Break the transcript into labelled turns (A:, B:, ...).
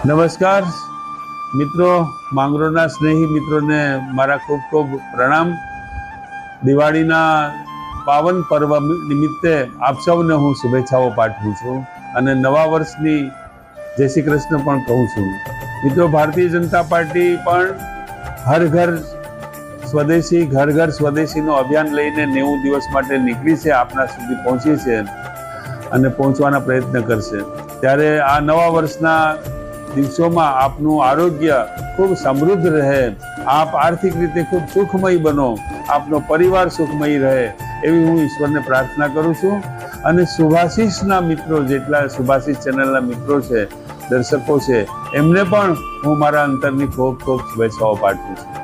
A: નમસ્કાર મિત્રો, માંગરોળના સ્નેહી મિત્રોને મારા ખૂબ ખૂબ પ્રણામ. દિવાળીના પાવન પર્વ નિમિત્તે આપ સૌને હું શુભેચ્છાઓ પાઠવું છું અને નવા વર્ષની જય શ્રી કૃષ્ણ પણ કહું છું. મિત્રો, ભારતીય જનતા પાર્ટી પણ હર ઘર સ્વદેશી ઘર ઘર સ્વદેશીનું અભિયાન લઈને 90 દિવસ માટે નીકળી છે, આપના સુધી પહોંચી છે અને પહોંચવાના પ્રયત્ન કરશે. ત્યારે આ નવા વર્ષના દિવસોમાં આપનું આરોગ્ય ખૂબ સમૃદ્ધ રહે, આપ આર્થિક રીતે ખૂબ સુખમય બનો, આપનો પરિવાર સુખમય રહે એવી હું ઈશ્વરને પ્રાર્થના કરું છું. અને શુભાશીષના મિત્રો, જેટલા શુભાશીષ ચેનલના મિત્રો છે, દર્શકો છે, એમને પણ હું મારા અંતરની ખૂબ ખૂબ શુભેચ્છાઓ પાઠવું છું.